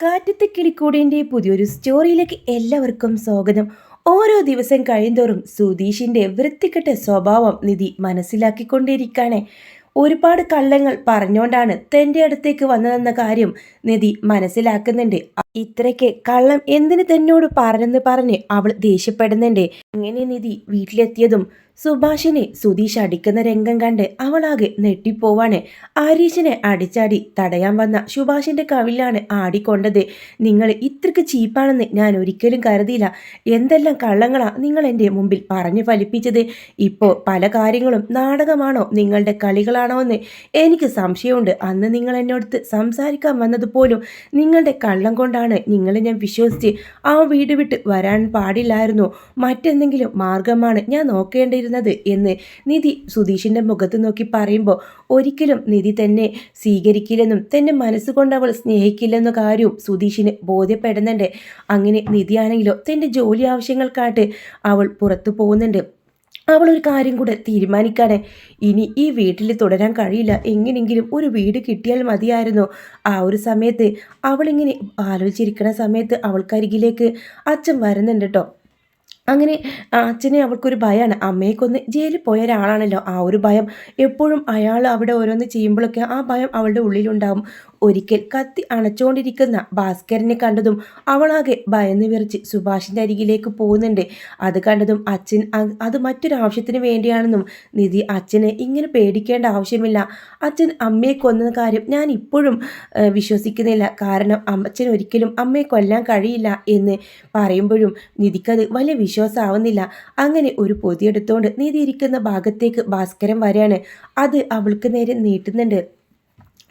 കാറ്റത്തെ കിളിക്കൂടിൻ്റെ പുതിയൊരു സ്റ്റോറിയിലേക്ക് എല്ലാവർക്കും സ്വാഗതം. ഓരോ ദിവസം കഴിയുന്തോറും സുധീഷിൻ്റെ വൃത്തികെട്ട സ്വഭാവം നിധി മനസ്സിലാക്കിക്കൊണ്ടിരിക്കുകയാണ്. ഒരുപാട് കള്ളങ്ങൾ പറഞ്ഞുകൊണ്ടാണ് തൻ്റെ അടുത്തേക്ക് വന്നതെന്ന കാര്യം നിധി മനസ്സിലാക്കുന്നുണ്ട്. ഇത്രയ്ക്ക് കള്ളം എന്തിന് തന്നോട് പറഞ്ഞെന്ന് പറഞ്ഞ് അവൾ ദേഷ്യപ്പെടുന്നുണ്ട്. അങ്ങനെ നിധി വീട്ടിലെത്തിയതും സുഭാഷിനെ സുധീഷ് അടിക്കുന്ന രംഗം കണ്ട് അവളാകെ നെട്ടിപ്പോവാണ്. ആരീഷിനെ അടിച്ചാടി തടയാൻ വന്ന സുഭാഷിന്റെ കവിലാണ് ആടിക്കൊണ്ടത്. നിങ്ങൾ ഇത്രയ്ക്ക് ചീപ്പാണെന്ന് ഞാൻ ഒരിക്കലും കരുതിയില്ല. എന്തെല്ലാം കള്ളങ്ങളാ നിങ്ങൾ എൻ്റെ മുമ്പിൽ പറഞ്ഞു ഫലിപ്പിച്ചത്. ഇപ്പോൾ പല കാര്യങ്ങളും നാടകമാണോ നിങ്ങളുടെ കളികളാണോ എന്ന് എനിക്ക് സംശയമുണ്ട്. അന്ന് നിങ്ങൾ എന്നോടത്ത് സംസാരിക്കാൻ വന്നതുപോലും നിങ്ങളുടെ കള്ളം കൊണ്ടാണ്. നിങ്ങളെ ഞാൻ വിശ്വസിച്ച് ആ വീട് വിട്ട് വരാൻ പാടില്ലായിരുന്നു. മറ്റെന്തെങ്കിലും മാർഗമാണ് ഞാൻ നോക്കേണ്ടിയിരുന്നത് എന്ന് നിധി സുധീഷിൻ്റെ മുഖത്ത് നോക്കി പറയുമ്പോൾ ഒരിക്കലും നിധി തന്നെ സ്വീകരിക്കില്ലെന്നും തന്നെ മനസ്സുകൊണ്ട് അവൾ സ്നേഹിക്കില്ലെന്ന കാര്യവും സുധീഷിന് ബോധ്യപ്പെടുന്നുണ്ട്. അങ്ങനെ നിധിയാണെങ്കിലോ തൻ്റെ ജോലി ആവശ്യങ്ങൾക്കായിട്ട് അവൾ പുറത്തു പോകുന്നുണ്ട്. അവളൊരു കാര്യം കൂടെ തീരുമാനിക്കാണ്. ഇനി ഈ വീട്ടിൽ തുടരാൻ കഴിയില്ല. എങ്ങനെയെങ്കിലും ഒരു വീട് കിട്ടിയാൽ മതിയായിരുന്നു. ആ ഒരു സമയത്ത് അവളിങ്ങനെ ആലോചിച്ചിരിക്കുന്ന സമയത്ത് അവൾക്കരികിലേക്ക് അച്ഛൻ വരുന്നുണ്ട് കേട്ടോ. അങ്ങനെ അച്ഛനെ അവൾക്കൊരു ഭയമാണ്. അമ്മയെ കൊന്ന് ജയിലിൽ പോയ ഒരാളാണല്ലോ. ആ ഒരു ഭയം എപ്പോഴും അയാൾ അവിടെ ഓരോന്ന് ചെയ്യുമ്പോഴൊക്കെ ആ ഭയം അവളുടെ ഉള്ളിലുണ്ടാവും. ഒരിക്കൽ കത്തി അണച്ചുകൊണ്ടിരിക്കുന്ന ഭാസ്കരനെ കണ്ടതും അവളാകെ ഭയന്ന് വിറച്ച് സുഭാഷിൻ്റെ അരികിലേക്ക് പോകുന്നുണ്ട്. അത് കണ്ടതും അച്ഛൻ അത് മറ്റൊരു ആവശ്യത്തിന് വേണ്ടിയാണെന്നും നിധി അച്ഛനെ ഇങ്ങനെ പേടിക്കേണ്ട ആവശ്യമില്ല. അച്ഛൻ അമ്മയെ കൊന്ന കാര്യം ഞാൻ ഇപ്പോഴും വിശ്വസിക്കുന്നില്ല. കാരണം അച്ഛൻ ഒരിക്കലും അമ്മയെ കൊല്ലാൻ കഴിയില്ല എന്ന് പറയുമ്പോഴും നിധിക്കത് വലിയ വിശ്വാസമാവുന്നില്ല. അങ്ങനെ ഒരു പൊതിയെടുത്തുകൊണ്ട് നിധി ഇരിക്കുന്ന ഭാഗത്തേക്ക് ഭാസ്കരൻ വരികയാണ്. അത് അവൾക്ക് നേരെ നീട്ടുന്നുണ്ട്.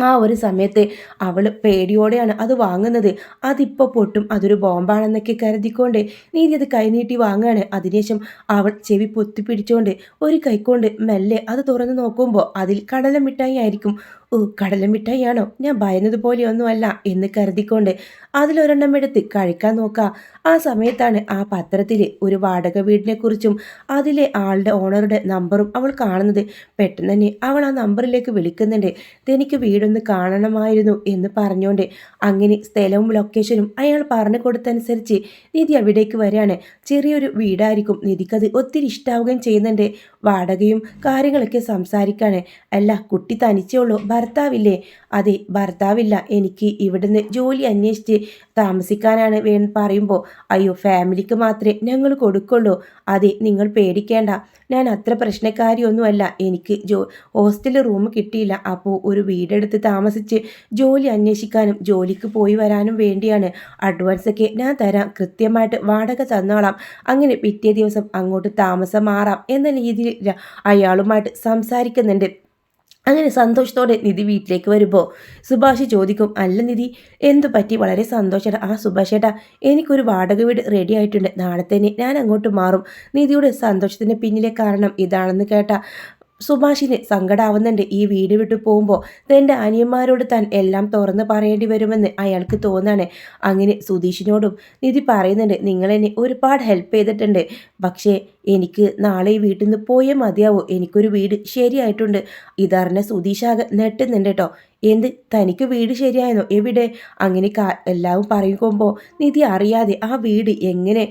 ആ ഒരു സമയത്ത് അവൾ പേടിയോടെയാണ് അത് വാങ്ങുന്നത്. അതിപ്പോൾ പൊട്ടും, അതൊരു ബോംബാണെന്നൊക്കെ കരുതിക്കൊണ്ട് നീതി അത് കൈനീട്ടി വാങ്ങുകയാണ്. അതിനുശേഷം അവൾ ചെവി പൊത്തിപ്പിടിച്ചുകൊണ്ട് ഒരു കൈക്കൊണ്ട് മെല്ലെ അത് തുറന്ന് നോക്കുമ്പോൾ അതിൽ കടല മിഠായി ആയിരിക്കും. ഓ, കടല മിഠായിയാണോ? ഞാൻ ഭയന്നതുപോലെയൊന്നുമല്ല എന്ന് കരുതിക്കൊണ്ട് അതിലൊരെണ്ണം എടുത്ത് കഴിക്കാൻ നോക്കുക. ആ സമയത്താണ് ആ പത്രത്തിൽ ഒരു വാടക വീടിനെക്കുറിച്ചും അതിലെ ആളുടെ ഓണറുടെ നമ്പറും അവൾ കാണുന്നത്. പെട്ടെന്ന് തന്നെ അവൾ ആ നമ്പറിലേക്ക് വിളിക്കുന്നുണ്ട്. ഇതെനിക്ക് വീടൊന്ന് കാണണമായിരുന്നു എന്ന് പറഞ്ഞുകൊണ്ട് അങ്ങനെ സ്ഥലവും ലൊക്കേഷനും അയാൾ പറഞ്ഞു കൊടുത്തനുസരിച്ച് നിധി അവിടേക്ക് വരികയാണ്. ചെറിയൊരു വീടായിരിക്കും. നിധിക്കത് ഒത്തിരി ഇഷ്ടാവുകയും ചെയ്യുന്നുണ്ട്. വാടകയും കാര്യങ്ങളൊക്കെ സംസാരിക്കാണ്. അല്ല, കുട്ടി തനിച്ചേ ഉള്ളൂ, ഭർത്താവില്ലേ? അതെ, ഭർത്താവില്ല. എനിക്ക് ഇവിടുന്ന് ജോലി അന്വേഷിച്ച് താമസിക്കാനാണ് പറയുമ്പോൾ അയ്യോ, ഫാമിലിക്ക് മാത്രമേ ഞങ്ങൾ കൊടുക്കുള്ളൂ. അതെ, നിങ്ങൾ പേടിക്കേണ്ട, ഞാൻ അത്ര പ്രശ്നക്കാരിയൊന്നുമല്ല. എനിക്ക് ഹോസ്റ്റൽ റൂം കിട്ടിയില്ല. അപ്പോൾ ഒരു വീടെടുത്ത് താമസിച്ച് ജോലി അന്വേഷിക്കാനും ജോലിക്ക് പോയി വരാനും വേണ്ടിയാണ്. അഡ്വാൻസൊക്കെ ഞാൻ തരാം, കൃത്യമായിട്ട് വാടക തന്നോളാം. അങ്ങനെ പിറ്റേ ദിവസം അങ്ങോട്ട് താമസം മാറാം എന്ന രീതിയിൽ അയാളുമായിട്ട് സംസാരിക്കുന്നുണ്ട്. അങ്ങനെ സന്തോഷത്തോടെ നിധി വീട്ടിലേക്ക് വരുമ്പോൾ സുഭാഷ് ചോദിക്കും, അല്ല നിധി, എന്തു പറ്റി? വളരെ സന്തോഷമാണ്. ആ സുഭാഷ് ഏട്ടാ, എനിക്കൊരു വാടക വീട് റെഡി ആയിട്ടുണ്ട്, നാളെ തന്നെ ഞാൻ അങ്ങോട്ട് മാറും. നിധിയുടെ സന്തോഷത്തിന് പിന്നിലെ കാരണം ഇതാണെന്ന് കേട്ട സുഭാഷിന് സങ്കടാവുന്നുണ്ട്. ഈ വീട് വിട്ടു പോകുമ്പോൾ തൻ്റെ അനിയന്മാരോട് താൻ എല്ലാം തുറന്ന് പറയേണ്ടി വരുമെന്ന് അയാൾക്ക് തോന്നാണ്. അങ്ങനെ സുധീഷിനോടും നിധി പറയുന്നുണ്ട്, നിങ്ങളെന്നെ ഒരുപാട് ഹെൽപ്പ് ചെയ്തിട്ടുണ്ട്. പക്ഷേ എനിക്ക് നാളെ ഈ വീട്ടിൽ നിന്ന് പോയേ മതിയാവൂ. എനിക്കൊരു വീട് ശരിയായിട്ടുണ്ട്. ഇതറിഞ്ഞ സുധീഷാകെ നെട്ടുന്നുണ്ട് കേട്ടോ. എന്ത്, തനിക്ക് വീട് ശരിയായെന്നോ? എവിടെ? അങ്ങനെ എല്ലാവരും പറയുമ്പോൾ നിധി അറിയാതെ ആ വീട് എങ്ങനെ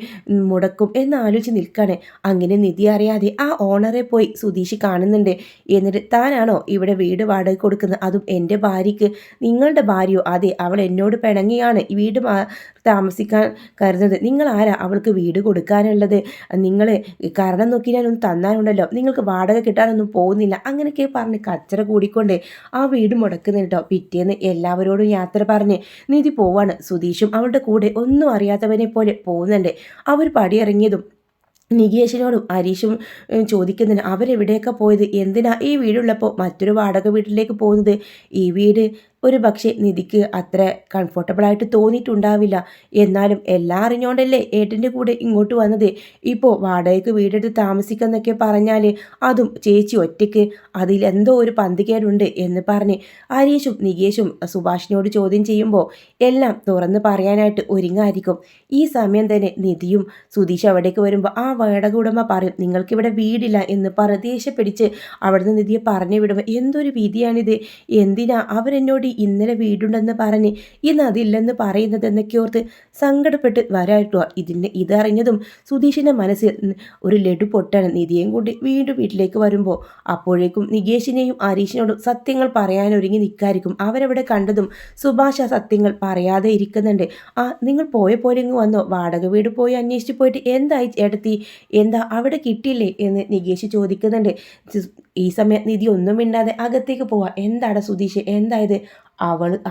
മുടക്കും എന്നാലോചിച്ച് നിൽക്കാണ്. അങ്ങനെ നിധി അറിയാതെ ആ ഓണറെ പോയി സുധീഷ് കാണുന്നുണ്ട്. എന്നിട്ട് താനാണോ ഇവിടെ വീട് വാടക കൊടുക്കുന്നത്? അതും എൻ്റെ ഭാര്യയ്ക്ക്. നിങ്ങളുടെ ഭാര്യയോ? അതെ, അവൾ എന്നോട് പിണങ്ങിയാണ് ഈ വീട് താമസിക്കാൻ കരുതുന്നത്. നിങ്ങൾ ആരാ അവൾക്ക് വീട് കൊടുക്കാനുള്ളത്? നിങ്ങൾ കാരണം നോക്കി ഞാനൊന്നും തന്നാനുണ്ടല്ലോ. നിങ്ങൾക്ക് വാടക കിട്ടാനൊന്നും പോകുന്നില്ല. അങ്ങനെയൊക്കെ പറഞ്ഞ് കച്ചറ കൂടിക്കൊണ്ട് ആ വീട് മുടക്കുന്ന കേട്ടോ. പിറ്റേന്ന് എല്ലാവരോടും യാത്ര പറഞ്ഞ് നിധി പോവാണ്. സുധീഷും അവളുടെ കൂടെ ഒന്നും അറിയാത്തവനെ പോലെ പോകുന്നുണ്ട്. അവർ പടിയിറങ്ങിയതും നികേഷിനോടും ഹരീഷും ചോദിക്കുന്നതിന് അവരെവിടെയൊക്കെ പോയത്, എന്തിനാ ഈ വീടുള്ളപ്പോൾ മറ്റൊരു വാടക വീട്ടിലേക്ക് പോകുന്നത്? ഈ വീട് ഒരു പക്ഷേ നിധിക്ക് അത്ര കംഫർട്ടബിളായിട്ട് തോന്നിയിട്ടുണ്ടാവില്ല. എന്നാലും എല്ലാം അറിഞ്ഞുകൊണ്ടല്ലേ ഏട്ടൻ്റെ കൂടെ ഇങ്ങോട്ട് വന്നത്. ഇപ്പോൾ വാടകയ്ക്ക് വീടെടുത്ത് താമസിക്കുന്നൊക്കെ പറഞ്ഞാൽ അതും ചേച്ചി ഒറ്റയ്ക്ക്, അതിലെന്തോ ഒരു പന്തികേടുണ്ട് എന്ന് പറഞ്ഞ് ഹരീഷും നികേഷും സുഭാഷിനോട് ചോദ്യം ചെയ്യുമ്പോൾ എല്ലാം തുറന്ന് പറയാനായിട്ട് ഒരുങ്ങായിരിക്കും. ഈ സമയം തന്നെ നിധിയും സുധീഷ് അവിടേക്ക് വരുമ്പോൾ ആ വാടക ഉടമ പറയും, നിങ്ങൾക്കിവിടെ വീടില്ല എന്ന് പറഞ്ഞ് ദേഷ്യം പിടിച്ച് അവിടുന്ന് നിധിയെ പറഞ്ഞു വിടുമ്പോൾ എന്തൊരു വിധിയാണിത്? എന്തിനാ അവരെന്നോട് എന്നോട് ഇന്നലെ വീടുണ്ടെന്ന് പറഞ്ഞ് ഇന്ന് അതില്ലെന്ന് പറയുന്നത് എന്നൊക്കെ ഓർത്ത് സങ്കടപ്പെട്ട് വരാട്ടോ. ഇതറിഞ്ഞതും സുധീഷിൻ്റെ മനസ്സിൽ ഒരു ലഡു പൊട്ടാണ്. നിധിയെയും കൊണ്ട് വീണ്ടും വീട്ടിലേക്ക് വരുമ്പോൾ അപ്പോഴേക്കും നികേഷിനെയും ഹരീഷിനോടും സത്യങ്ങൾ പറയാനൊരുങ്ങി നിൽക്കായിരിക്കും. അവരവിടെ കണ്ടതും സുഭാഷ സത്യങ്ങൾ പറയാതെ ഇരിക്കുന്നുണ്ട്. നിങ്ങൾ പോയ പോലെ ഇങ്ങ് വന്നോ? വാടക വീട് പോയി അന്വേഷിച്ച് പോയിട്ട് എന്തായി ഏട്ടത്തി? എന്താ അവിടെ കിട്ടിയില്ലേ എന്ന് നികേഷ് ചോദിക്കുന്നുണ്ട്. ഈ സമയം നിധി ഒന്നും മിണ്ടാതെ അകത്തേക്ക് പോവാ. എന്താടാ സുധീഷ്, എന്തായത്?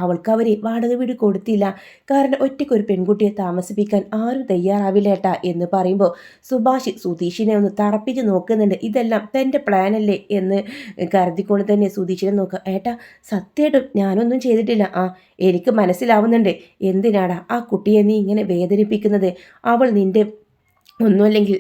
അവൾക്ക് അവർ വാടക വീട് കൊടുത്തില്ല. കാരണം ഒറ്റയ്ക്കൊരു പെൺകുട്ടിയെ താമസിപ്പിക്കാൻ ആരും തയ്യാറാവില്ല ഏട്ടാ എന്ന് പറയുമ്പോൾ സുഭാഷ് സുധീഷിനെ ഒന്ന് തറപ്പിച്ച് നോക്കുന്നുണ്ട്. ഇതെല്ലാം തൻ്റെ പ്ലാനല്ലേ എന്ന് കരുതിക്കൊണ്ട് തന്നെ സുധീഷിനെ നോക്കുക. ഏട്ടാ സത്യമായിട്ടും ഞാനൊന്നും ചെയ്തിട്ടില്ല. എനിക്ക് മനസ്സിലാവുന്നുണ്ട് എന്തിനാടാ ആ കുട്ടിയെ നീ ഇങ്ങനെ വേദനിപ്പിക്കുന്നത്. അവൾ നിൻ്റെ ഒന്നുമല്ലെങ്കിൽ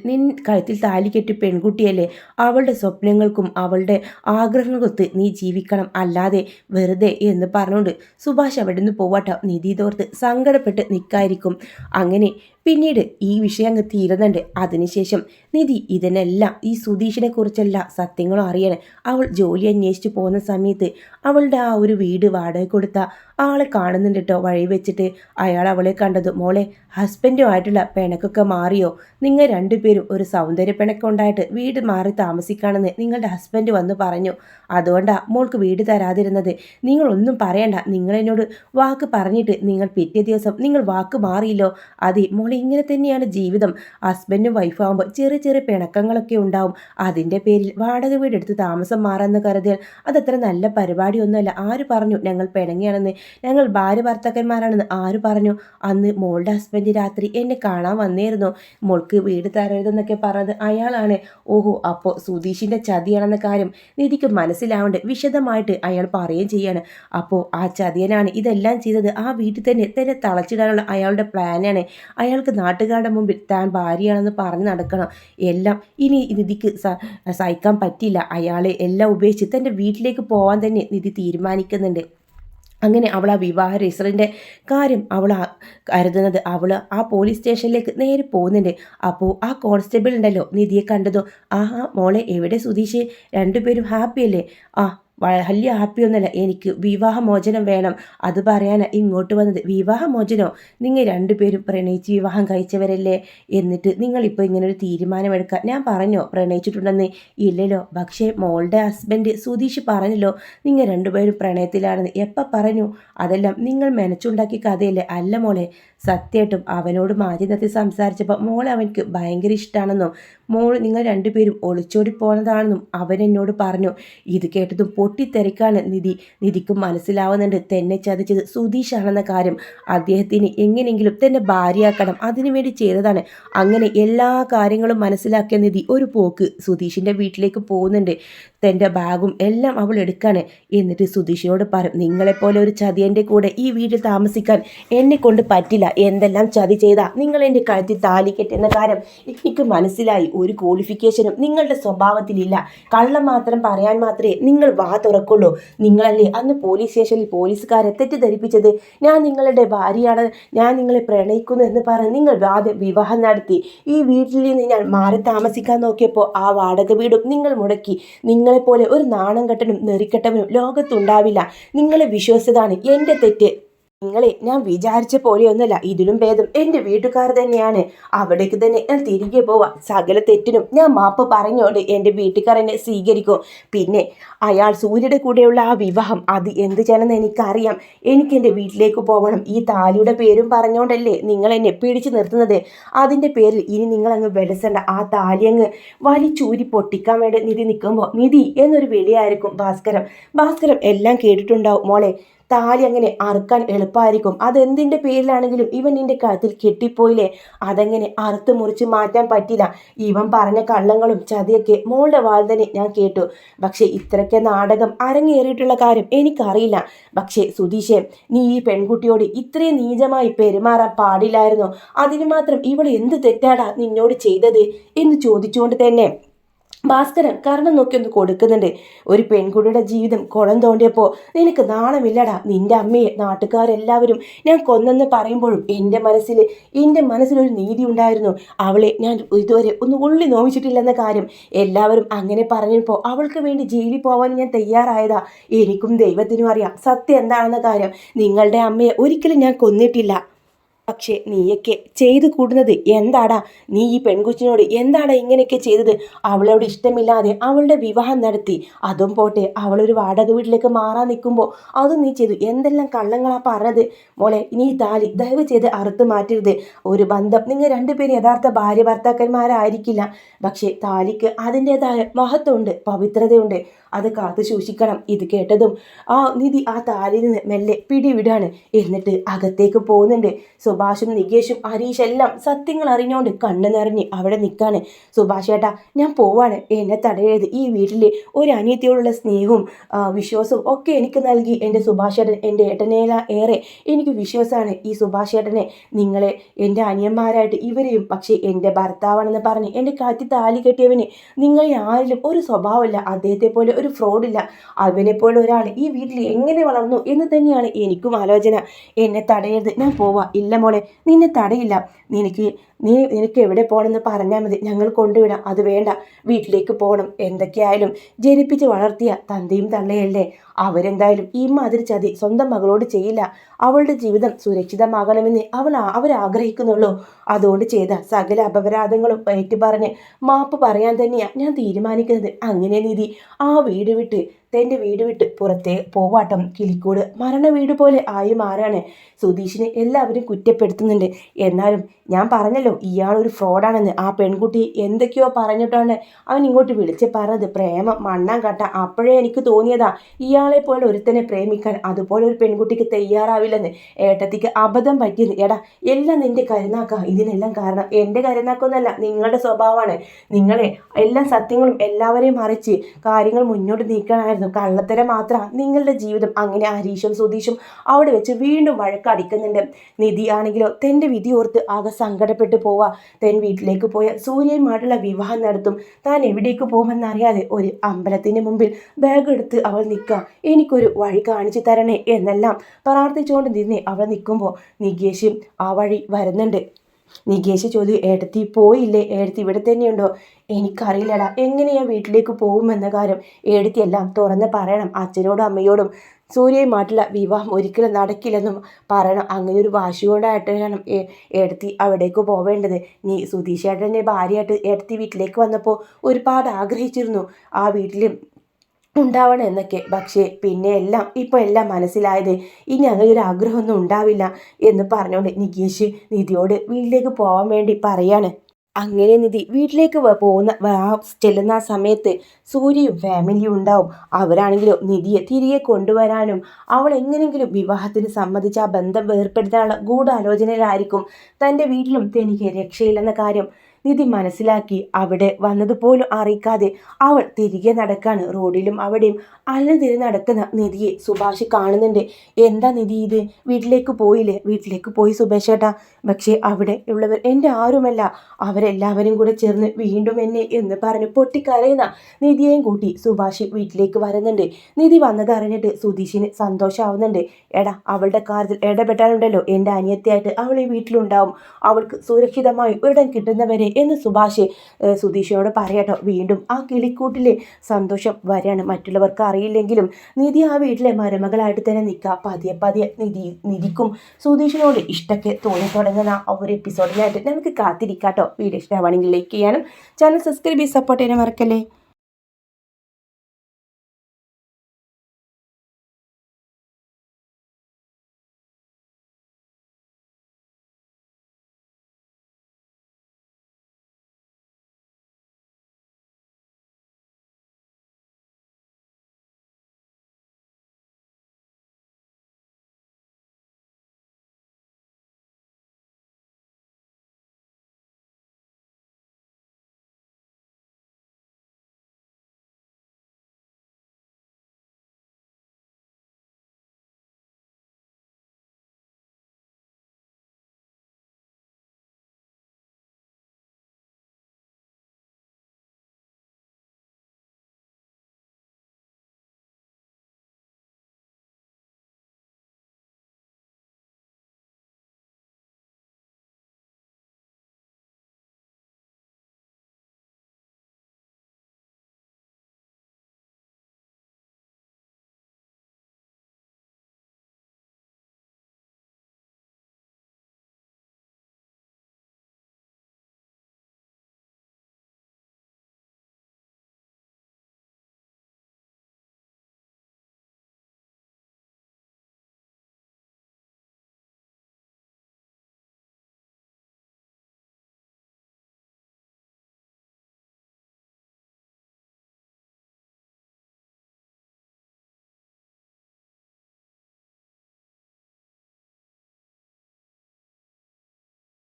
കഴുത്തിൽ താലി കെട്ടി പെൺകുട്ടിയല്ലേ. അവളുടെ സ്വപ്നങ്ങൾക്കും അവളുടെ ആഗ്രഹങ്ങൾക്കൊത്ത് നീ ജീവിക്കണം, അല്ലാതെ വെറുതെ എന്ന് പറഞ്ഞുകൊണ്ട് സുഭാഷ് അവിടെ നിന്ന് പോവാട്ടോ. നിധി തോർത്ത് സങ്കടപ്പെട്ട് നിൽക്കായിരിക്കും. അങ്ങനെ പിന്നീട് ഈ വിഷയം അങ്ങ് തീരുന്നുണ്ട്. അതിനുശേഷം നിധി ഇതിനെല്ലാം ഈ സുധീഷിനെ കുറിച്ചല്ല സത്യങ്ങളും അറിയണം. അവൾ ജോലി അന്വേഷിച്ച് പോകുന്ന സമയത്ത് അവളുടെ ആ ഒരു വീട് വാടക കൊടുത്ത ആളെ കാണുന്നുണ്ട് കേട്ടോ. വഴി വെച്ചിട്ട് അയാൾ അവളെ കണ്ടത്. മോളെ, ഹസ്ബൻഡുമായിട്ടുള്ള പിണക്കൊക്കെ മാറിയോ? നിങ്ങൾ രണ്ടുപേരും ഒരു സൗന്ദര്യ പിണക്കുണ്ടായിട്ട് വീട് മാറി താമസിക്കാണെന്ന് നിങ്ങളുടെ ഹസ്ബൻഡ് വന്ന് പറഞ്ഞു. അതുകൊണ്ടാണ് മോൾക്ക് വീട് തരാതിരുന്നത്. നിങ്ങളൊന്നും പറയണ്ട. നിങ്ങളെന്നോട് വാക്ക് പറഞ്ഞിട്ട് നിങ്ങൾ പിറ്റേ ദിവസം നിങ്ങൾ വാക്ക് മാറിയില്ലോ. അതെ മോളെ, ഇങ്ങനെ തന്നെയാണ് ജീവിതം. ഹസ്ബൻഡും വൈഫാകുമ്പോൾ ചെറിയ ചെറിയ പിണക്കങ്ങളൊക്കെ ഉണ്ടാവും. അതിൻ്റെ പേരിൽ വാടക വീടെടുത്ത് താമസം മാറാമെന്ന് കരുതിയാൽ അതത്ര നല്ല പരിപാടിയൊന്നുമല്ല. ആര് പറഞ്ഞു ഞങ്ങൾ പിണങ്ങിയാണെന്ന്? ഞങ്ങൾ ഭാര്യ ഭർത്താക്കന്മാരാണെന്ന് ആര് പറഞ്ഞു? അന്ന് മോളുടെ ഹസ്ബൻഡ് രാത്രി എന്നെ കാണാൻ വന്നിരുന്നു. മോൾക്ക് വീട് തരരുതെന്നൊക്കെ പറഞ്ഞത് അയാളാണ്. ഓഹോ, അപ്പോൾ സുധീഷിൻ്റെ ചതിയാണെന്ന കാര്യം നിധിക്ക് മനസ്സിലാവേണ്ട വിശദമായിട്ട് അയാൾ പറയുകയും ചെയ്യാണ്. അപ്പോൾ ആ ചതിയനാണ് ഇതെല്ലാം ചെയ്തത്. ആ വീട്ടിൽ തന്നെ തളച്ചിടാനുള്ള അയാളുടെ പ്ലാനാണ്. അയാൾക്ക് നാട്ടുകാരുടെ മുമ്പിൽ താൻ ഭാര്യയാണെന്ന് പറഞ്ഞ് നടക്കണം. എല്ലാം ഇനി നിധിക്ക് സഹിക്കാൻ പറ്റില്ല. അയാളെ എല്ലാം ഉപേക്ഷിച്ച് തൻ്റെ വീട്ടിലേക്ക് പോകാൻ തന്നെ നിധി തീരുമാനിക്കുന്നുണ്ട്. അങ്ങനെ അവൾ ആ വിവാഹ രജിസ്റ്ററിൻ്റെ കാര്യം അവൾ കരുതുന്നത് അവൾ ആ പോലീസ് സ്റ്റേഷനിലേക്ക് നേരെ പോകുന്നുണ്ട്. അപ്പോൾ ആ കോൺസ്റ്റബിൾ ഉണ്ടല്ലോ നിധിയെ കണ്ടതോ, മോളെ എവിടെ സുധീഷ്? രണ്ടുപേരും ഹാപ്പിയല്ലേ? വലിയ ഹാപ്പിയൊന്നുമല്ല, എനിക്ക് വിവാഹമോചനം വേണം, അത് പറയാനാണ് ഇങ്ങോട്ട് വന്നത്. വിവാഹമോചനോ? നിങ്ങൾ രണ്ടുപേരും പ്രണയിച്ച് വിവാഹം കഴിച്ചവരല്ലേ? എന്നിട്ട് നിങ്ങളിപ്പോൾ ഇങ്ങനൊരു തീരുമാനമെടുക്കാൻ ഞാൻ പറഞ്ഞോ പ്രണയിച്ചിട്ടുണ്ടെന്ന്? ഇല്ലല്ലോ. പക്ഷേ മോളുടെ ഹസ്ബൻഡ് സുധീഷ് പറഞ്ഞല്ലോ നിങ്ങൾ രണ്ടുപേരും പ്രണയത്തിലാണെന്ന്. എപ്പോൾ പറഞ്ഞു? അതെല്ലാം നിങ്ങൾ മെനച്ചുണ്ടാക്കിയ കഥയല്ലേ? അല്ല മോളെ, സത്യമായിട്ടും അവനോട് മാറ്റി നിർത്തി സംസാരിച്ചപ്പോൾ മോൾ അവനക്ക് ഭയങ്കര ഇഷ്ടമാണെന്നോ, മോൾ നിങ്ങൾ രണ്ടുപേരും ഒളിച്ചോടി പോന്നതാണെന്നും അവൻ എന്നോട് പറഞ്ഞു. ഇത് കേട്ടതും പൊട്ടിത്തെറിക്കാണ് നിധിക്കും മനസ്സിലാവുന്നുണ്ട് തന്നെ ചതിച്ചത് സുധീഷാണെന്ന കാര്യം. അദ്ദേഹത്തിന് എങ്ങനെയെങ്കിലും തന്നെ ഭാര്യയാക്കണം, അതിനുവേണ്ടി ചെയ്തതാണ്. അങ്ങനെ എല്ലാ കാര്യങ്ങളും മനസ്സിലാക്കിയ നിധി ഒരു പോക്ക് സുധീഷിൻ്റെ വീട്ടിലേക്ക് പോകുന്നുണ്ട്. തൻ്റെ ബാഗും എല്ലാം അവൾ എടുക്കാണ്. എന്നിട്ട് സുധീഷിനോട് പറയും, നിങ്ങളെപ്പോലെ ഒരു ചതിയൻ്റെ കൂടെ ഈ വീട്ടിൽ താമസിക്കാൻ എന്നെ കൊണ്ട് പറ്റില്ല. എന്തെല്ലാം ചതി ചെയ്താൽ നിങ്ങൾ എൻ്റെ കഴുത്തിൽ താലി കെട്ടുന്ന കാര്യം എനിക്ക് മനസ്സിലായി. ഒരു ക്വാളിഫിക്കേഷനും നിങ്ങളുടെ സ്വഭാവത്തിലില്ല. കള്ളം മാത്രം പറയാൻ മാത്രമേ നിങ്ങൾ വാ തുറക്കുള്ളൂ. നിങ്ങളല്ലേ അന്ന് പോലീസ് സ്റ്റേഷനിൽ പോലീസുകാരെ തെറ്റിദ്ധരിപ്പിച്ചത് ഞാൻ നിങ്ങളുടെ ഭാര്യയാണ്, ഞാൻ നിങ്ങളെ പ്രണയിക്കുന്നു എന്ന് പറഞ്ഞ് നിങ്ങൾ വിവാഹം നടത്തി. ഈ വീട്ടിൽ നിന്ന് ഞാൻ മാറി താമസിക്കാൻ നോക്കിയപ്പോൾ ആ വാടക വീടും നിങ്ങൾ മുടക്കി. നിങ്ങളെപ്പോലെ ഒരു നാണം കെട്ടനും നെറിക്കെട്ടവനും ലോകത്തുണ്ടാവില്ല. നിങ്ങളെ വിശ്വസിച്ചതാണ് എൻ്റെ തെറ്റ്. നിങ്ങളെ ഞാൻ വിചാരിച്ച പോലെയൊന്നുമല്ല. ഇതിലും ഭേദം എൻ്റെ വീട്ടുകാർ തന്നെയാണ്. അവിടേക്ക് തന്നെ ഞാൻ തിരികെ പോവാം. സകല തെറ്റിനും ഞാൻ മാപ്പ് പറഞ്ഞോണ്ട് എൻ്റെ വീട്ടുകാർ എന്നെ സ്വീകരിക്കും. പിന്നെ അയാൾ സൂര്യയുടെ കൂടെയുള്ള ആ വിവാഹം അത് എന്ത് ചെയ്യണമെന്ന് എനിക്കറിയാം. എനിക്കെൻ്റെ വീട്ടിലേക്ക് പോകണം. ഈ താലിയുടെ പേരും പറഞ്ഞുകൊണ്ടല്ലേ നിങ്ങൾ എന്നെ പിടിച്ചു നിർത്തുന്നത്. അതിൻ്റെ പേരിൽ ഇനി നിങ്ങളങ്ങ് വെലസണ്ട. ആ താലി അങ്ങ് വലിച്ചൂരി പൊട്ടിക്കാൻ വേണ്ടി നിധി നിൽക്കുമ്പോൾ നിധി എന്നൊരു വിളിയായിരിക്കും ഭാസ്കരം എല്ലാം കേട്ടിട്ടുണ്ടാവും. മോളെ, താലി അങ്ങനെ അറുക്കാൻ എളുപ്പമായിരിക്കും. അതെന്തിൻ്റെ പേരിലാണെങ്കിലും ഇവൻ നിൻ്റെ കഴുത്തിൽ കെട്ടിപ്പോയില്ലേ, അതെങ്ങനെ അറുത്ത് മുറിച്ച് മാറ്റാൻ പറ്റില്ല. ഇവൻ പറഞ്ഞ കള്ളങ്ങളും ചതിയൊക്കെ മോളുടെ വാൽ തന്നെ ഞാൻ കേട്ടു. പക്ഷേ ഇത്രയ്ക്ക് നാടകം അരങ്ങേറിയിട്ടുള്ള കാര്യം എനിക്കറിയില്ല. പക്ഷേ സുധീഷേ, നീ ഈ പെൺകുട്ടിയോട് ഇത്രയും നീചമായി പെരുമാറാൻ പാടില്ലായിരുന്നു. അതിന് മാത്രം ഇവൾ എന്ത് തെറ്റാടാ നിന്നോട് ചെയ്തത് എന്ന് ചോദിച്ചുകൊണ്ട് തന്നെ ഭാസ്കരൻ കാരണം നോക്കി ഒന്ന് കൊടുക്കുന്നുണ്ട്. ഒരു പെൺകുട്ടിയുടെ ജീവിതം കുളം തോണ്ടിയപ്പോൾ നിനക്ക് നാണമില്ലടാ. നിന്റെ അമ്മയെ നാട്ടുകാരെല്ലാവരും ഞാൻ കൊന്നെന്ന് പറയുമ്പോഴും എൻ്റെ മനസ്സിലൊരു നീതി ഉണ്ടായിരുന്നു. അവളെ ഞാൻ ഇതുവരെ ഒന്ന് ഉള്ളി നോവിച്ചിട്ടില്ലെന്ന കാര്യം എല്ലാവരും അങ്ങനെ പറഞ്ഞപ്പോൾ അവൾക്ക് വേണ്ടി ജയിലിൽ പോകാൻ ഞാൻ തയ്യാറായതാ. എനിക്കും ദൈവത്തിനും അറിയാം സത്യം എന്താണെന്ന കാര്യം. നിങ്ങളുടെ അമ്മയെ ഒരിക്കലും ഞാൻ കൊന്നിട്ടില്ല. പക്ഷേ നീയൊക്കെ ചെയ്തു കൂടുന്നത് എന്താടാ? നീ ഈ പെൺകുച്ചിനോട് എന്താടാ ഇങ്ങനെയൊക്കെ ചെയ്തത്? അവളോട് ഇഷ്ടമില്ലാതെ അവളുടെ വിവാഹം നടത്തി. അതും പോട്ടെ, അവളൊരു വാടക വീട്ടിലേക്ക് മാറാൻ നിൽക്കുമ്പോൾ അതും നീ ചെയ്തു. എന്തെല്ലാം കള്ളങ്ങളാ പറഞ്ഞത്? മോളെ, നീ താലി ദയവ് ചെയ്ത് അറുത്ത് മാറ്റരുത്. ഒരു ബന്ധം നിങ്ങൾ രണ്ടുപേരും യഥാർത്ഥ ഭാര്യ ഭർത്താക്കന്മാരായിരിക്കില്ല. പക്ഷേ താലിക്ക് അതിൻ്റെതായ മഹത്വമുണ്ട്, പവിത്രതയുണ്ട്. അത് കാത്തു സൂക്ഷിക്കണം. ഇത് കേട്ടതും നിധി ആ താലിൽ നിന്ന് മെല്ലെ പിടിവിടാണ്. എന്നിട്ട് അകത്തേക്ക് പോകുന്നുണ്ട്. സുഭാഷും നികേഷും ഹരീഷ് എല്ലാം സത്യങ്ങൾ അറിഞ്ഞുകൊണ്ട് കണ്ണു നിറഞ്ഞ് അവിടെ നിൽക്കാണ്. സുഭാഷ് ഏട്ടാ, ഞാൻ പോവാണ്, എന്നെ തടയരുത്. ഈ വീട്ടിൽ ഒരു അനിയത്തിയോടുള്ള സ്നേഹവും വിശ്വാസവും ഒക്കെ എനിക്ക് നൽകി എൻ്റെ സുഭാഷ് ഏട്ടൻ. എൻ്റെ ഏട്ടനേല ഏറെ എനിക്ക് വിശ്വാസമാണ് ഈ സുഭാഷ് ഏട്ടനെ. നിങ്ങളെ എൻ്റെ അനിയന്മാരായിട്ട് ഇവരെയും. പക്ഷേ എൻ്റെ ഭർത്താവാണെന്ന് പറഞ്ഞ് എൻ്റെ കാറ്റി താലി കെട്ടിയവന് നിങ്ങളെ ആരിലും ഒരു സ്വഭാവമില്ല. അദ്ദേഹത്തെ പോലെ ഒരു ഫ്രോഡില്ല. അവനെപ്പോലെ ഒരാൾ ഈ വീട്ടിൽ എങ്ങനെ വളർന്നു എന്ന് തന്നെയാണ് എനിക്കും ആലോചന. എന്നെ തടയരുത്, ഞാൻ പോവാ. ഇല്ല മോളെ, നിന്നെ തടയില്ല. നിനക്ക് എവിടെ പോകണമെന്ന് പറഞ്ഞാൽ മതി, ഞങ്ങൾ കൊണ്ടുവിടാം. അത് വേണ്ട, വീട്ടിലേക്ക് പോകണം. എന്തൊക്കെയായാലും ജനിപ്പിച്ച് വളർത്തിയ തന്തയും തള്ളയല്ലേ. അവരെന്തായാലും ഈ മാതിരി ചതി സ്വന്തം മകളോട് ചെയ്യില്ല. അവളുടെ ജീവിതം സുരക്ഷിതമാകണമെന്ന് അവരാഗ്രഹിക്കുന്നുള്ളൂ. അതുകൊണ്ട് ചെയ്ത സകല അപരാധങ്ങളും ഏറ്റുപറഞ്ഞ് മാപ്പ് പറയാൻ തന്നെയാണ് ഞാൻ തീരുമാനിക്കുന്നത്. അങ്ങനെ നിധി ആ വീട് വിട്ട് തൻ്റെ വീട് വിട്ട് പുറത്തേ പോവാട്ടം. കിളിക്കൂട് മരണ വീട് പോലെ ആയി മാറാണ്. സുധീഷിനെ എല്ലാവരും കുറ്റപ്പെടുത്തുന്നുണ്ട്. എന്നാലും ഞാൻ പറഞ്ഞല്ലോ ഇയാളൊരു ഫ്രോഡാണെന്ന്. ആ പെൺകുട്ടി എന്തൊക്കെയോ പറഞ്ഞിട്ടാണ് അവൻ ഇങ്ങോട്ട് വിളിച്ച് പറഞ്ഞത്. പ്രേമം മണ്ണാൻ കട്ട. അപ്പോഴേ എനിക്ക് തോന്നിയതാ ഇയാളെ പോലെ ഒരുത്തനെ പ്രേമിക്കാൻ അതുപോലെ ഒരു പെൺകുട്ടിക്ക് തയ്യാറാവില്ലെന്ന്. ഏട്ടത്തിക്ക് അബദ്ധം പറ്റിയത്. എടാ, എല്ലാം നിന്റെ കരുനാക്ക. ഇതിനെല്ലാം കാരണം എൻ്റെ കരുനാക്കൊന്നല്ല, നിങ്ങളുടെ സ്വഭാവമാണ്. നിങ്ങളെ എല്ലാ സത്യങ്ങളും എല്ലാവരെയും മറിച്ച് കാര്യങ്ങൾ മുന്നോട്ട് നീക്കാനായിരുന്നു. കള്ളത്തരം മാത്രമാണ് നിങ്ങളുടെ ജീവിതം. അങ്ങനെ ഹരീഷും സുധീഷും അവിടെ വെച്ച് വീണ്ടും വഴക്കടിക്കുന്നുണ്ട്. നിധി ആണെങ്കിലോ തൻ്റെ വിധി ഓർത്ത് ആകെ സങ്കടപ്പെട്ടു പോവാ. തൻ വീട്ടിലേക്ക് പോയ സൂര്യയുമായിട്ടുള്ള വിവാഹം നടത്തും. താൻ എവിടേക്ക് പോകുമെന്നറിയാതെ ഒരു അമ്പലത്തിന് മുമ്പിൽ ബാഗ് എടുത്ത് അവൾ നിൽക്കുക. എനിക്കൊരു വഴി കാണിച്ചു തരണേ എന്നെല്ലാം പ്രാർത്ഥിച്ചുകൊണ്ട് നിന്ന് അവൾ നിൽക്കുമ്പോൾ നികേഷ് ആ വഴി വരുന്നുണ്ട്. നികേഷ് ചോദിച്ചു, ഏട്ടത്തി പോയില്ലേ? ഏട്ടത്തി ഇവിടെ തന്നെയുണ്ടോ? എനിക്കറിയില്ലടാ, എങ്ങനെയാ വീട്ടിലേക്ക് പോകുമെന്ന കാര്യം. ഏടത്തി എല്ലാം തുറന്ന് പറയണം. അച്ഛനോടും അമ്മയോടും സൂര്യയുമായിട്ടുള്ള വിവാഹം ഒരിക്കലും നടക്കില്ലെന്നും പറയണം. അങ്ങനെ ഒരു വാശിയോടായിട്ട് വേണം ഏടത്തി അവിടേക്ക് പോവേണ്ടത്. നീ സുധീഷ് ഏട്ടൻ്റെ ഭാര്യയായിട്ട് ഏടത്തി വീട്ടിലേക്ക് വന്നപ്പോൾ ഒരുപാട് ആഗ്രഹിച്ചിരുന്നു ആ വീട്ടിൽ ഉണ്ടാവണം എന്നൊക്കെ. പക്ഷേ പിന്നെ ഇപ്പോൾ എല്ലാം മനസ്സിലായത് ഇനി അങ്ങനെ ഒരു ആഗ്രഹമൊന്നും ഉണ്ടാവില്ല എന്ന് പറഞ്ഞുകൊണ്ട് നികേഷ് നിധിയോട് വീട്ടിലേക്ക് പോകാൻ വേണ്ടി പറയാണ്. അങ്ങനെ നിധി വീട്ടിലേക്ക് ചെല്ലുന്ന ആ സമയത്ത് സൂര്യയും ഫാമിലിയും ഉണ്ടാവും. അവരാണെങ്കിലും നിധിയെ തിരികെ കൊണ്ടുവരാനും അവൾ എങ്ങനെയെങ്കിലും വിവാഹത്തിന് സമ്മതിച്ച് ആ ബന്ധം വേർപ്പെടുത്താനുള്ള ഗൂഢാലോചനയിലായിരിക്കും. തൻ്റെ വീട്ടിലും തനിക്ക് രക്ഷയില്ലെന്ന കാര്യം നിധി മനസ്സിലാക്കി അവിടെ വന്നതുപോലും അറിയിക്കാതെ അവൾ തിരികെ നടക്കാണ്. റോഡിലും അവിടെയും അലഞ്ഞു നടക്കുന്ന നിധിയെ സുഭാഷ് കാണുന്നുണ്ട്. എന്താ നിധി ഇത്? വീട്ടിലേക്ക് പോയില്ലേ? വീട്ടിലേക്ക് പോയി സുഭേഷ് ഏട്ടാ. പക്ഷേ അവിടെ ഉള്ളവർ എൻ്റെ ആരുമല്ല, അവരെല്ലാവരും കൂടെ ചേർന്ന് വീണ്ടും എന്നെ എന്ന് പറഞ്ഞ് പൊട്ടിക്കരയുന്ന നിധിയെയും കൂട്ടി സുഭാഷ് വീട്ടിലേക്ക് വരുന്നുണ്ട്. നിധി വന്നത് അറിഞ്ഞിട്ട് സുധീഷിന് സന്തോഷമാവുന്നുണ്ട്. എടാ, അവളുടെ കാര്യത്തിൽ ഇടപെട്ടാലുണ്ടല്ലോ എൻ്റെ അനിയത്തിയായിട്ട് അവൾ ഈ വീട്ടിലുണ്ടാവും. അവൾക്ക് സുരക്ഷിതമായി ഒരിടം കിട്ടുന്നവരെ എന്ന് സുധീഷിനോട് പറയട്ടോ. വീണ്ടും ആ കിളിക്കൂട്ടിലെ സന്തോഷം വരെയാണ്. മറ്റുള്ളവർക്ക് അറിയില്ലെങ്കിലും നിധി ആ വീട്ടിലെ മരുമകളായിട്ട് തന്നെ നിൽക്കുക. പതിയെ പതിയെ നിധിക്കും സുധീഷിനോട് ഇഷ്ടമൊക്കെ തോന്നി തുടങ്ങുന്ന ആ ഒരു എപ്പിസോഡിനായിട്ട് നമുക്ക് കാത്തിരിക്കാട്ടോ. വീഡിയോ ഇഷ്ടമാണെങ്കിൽ ലൈക്ക് ചെയ്യാനും ചാനൽ സബ്സ്ക്രൈബ് ചെയ്ത് സപ്പോർട്ട് ചെയ്യാനും മറക്കല്ലേ.